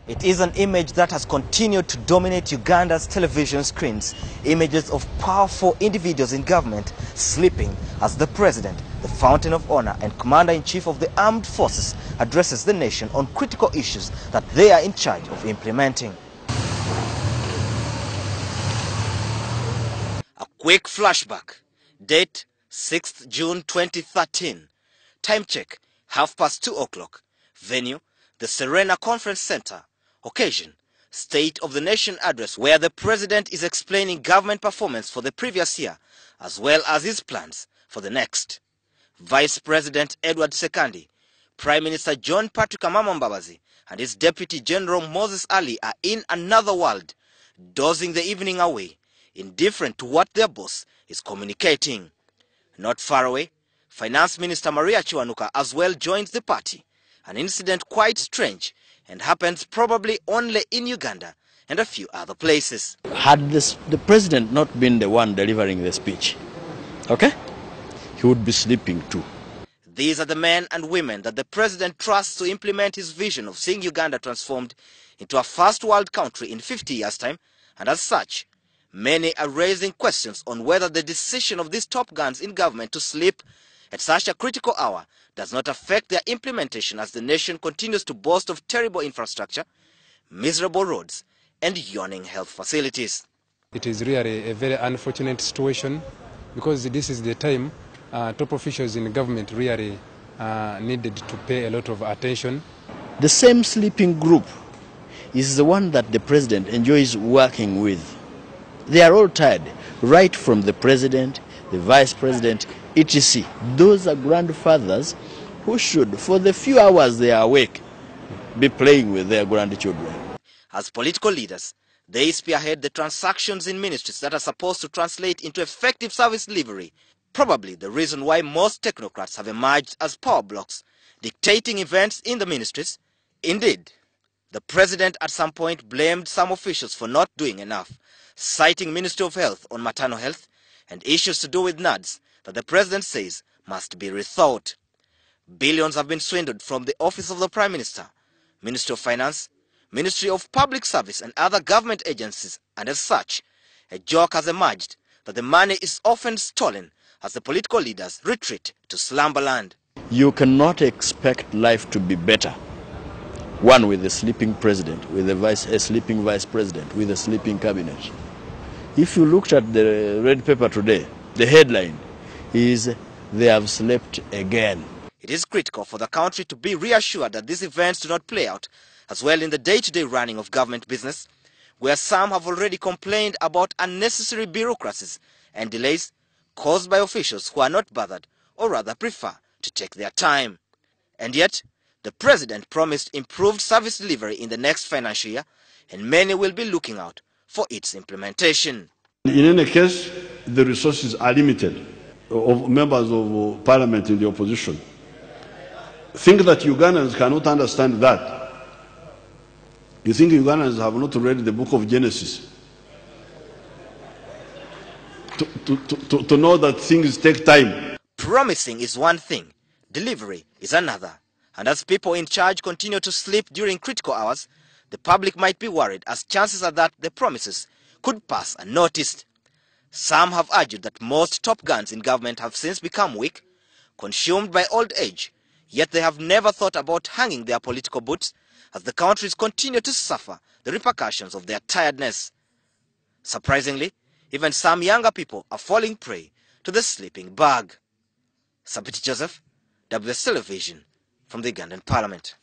It is an image that has continued to dominate Uganda's television screens. Images of powerful individuals in government sleeping as the president, the fountain of honor and commander-in-chief of the armed forces addresses the nation on critical issues that they are in charge of implementing. A quick flashback. Date 6th June 2013. Time check 2:30 o'clock. Venue the Serena Conference Center. Occasion State of the Nation address, where the president is explaining government performance for the previous year as well as his plans for the next. Vice President Edward Sekandi, Prime Minister John Patrick Amama Mbabazi and his Deputy General Moses Ali are in another world, dozing the evening away, indifferent to what their boss is communicating. Not far away, Finance Minister Maria Chiwanuka as well joins the party, an incident quite strange and happens probably only in Uganda and a few other places. Had the president not been the one delivering the speech, okay, he would be sleeping too. These are the men and women that the president trusts to implement his vision of seeing Uganda transformed into a first world country in 50 years' time, and as such, many are raising questions on whether the decision of these top guns in government to sleep at such a critical hour does not affect their implementation as the nation continues to boast of terrible infrastructure, miserable roads, and yawning health facilities. It is really a very unfortunate situation because this is the time top officials in government really needed to pay a lot of attention. The same sleeping group is the one that the president enjoys working with. They are all tired, right from the president, the vice president, etc. Those are grandfathers who should, for the few hours they are awake, be playing with their grandchildren. As political leaders, they spearhead the transactions in ministries that are supposed to translate into effective service delivery. Probably the reason why most technocrats have emerged as power blocks, dictating events in the ministries. Indeed, the president at some point blamed some officials for not doing enough, citing Ministry of Health on maternal health and issues to do with NADS that the president says must be rethought. Billions have been swindled from the Office of the Prime Minister, Ministry of Finance, Ministry of Public Service and other government agencies, and as such, a joke has emerged that the money is often stolen as the political leaders retreat to slumberland. You cannot expect life to be better. One with a sleeping president, with a sleeping vice president, with a sleeping cabinet. If you looked at the red paper today, the headline is, "They have slept again." It is critical for the country to be reassured that these events do not play out as well in the day-to-day running of government business, where some have already complained about unnecessary bureaucracies and delays caused by officials who are not bothered or rather prefer to take their time. And yet, the president promised improved service delivery in the next financial year, and many will be looking out for its implementation. In any case, the resources are limited of members of parliament in the opposition. Think that Ugandans cannot understand that. You think Ugandans have not read the book of Genesis to know that things take time? Promising is one thing, delivery is another. And as people in charge continue to sleep during critical hours, the public might be worried as chances are that the promises could pass unnoticed. Some have argued that most top guns in government have since become weak, consumed by old age, yet they have never thought about hanging their political boots as the countries continue to suffer the repercussions of their tiredness. Surprisingly, even some younger people are falling prey to the sleeping bug. Sabiti Joseph, WS Television, from the Ugandan Parliament.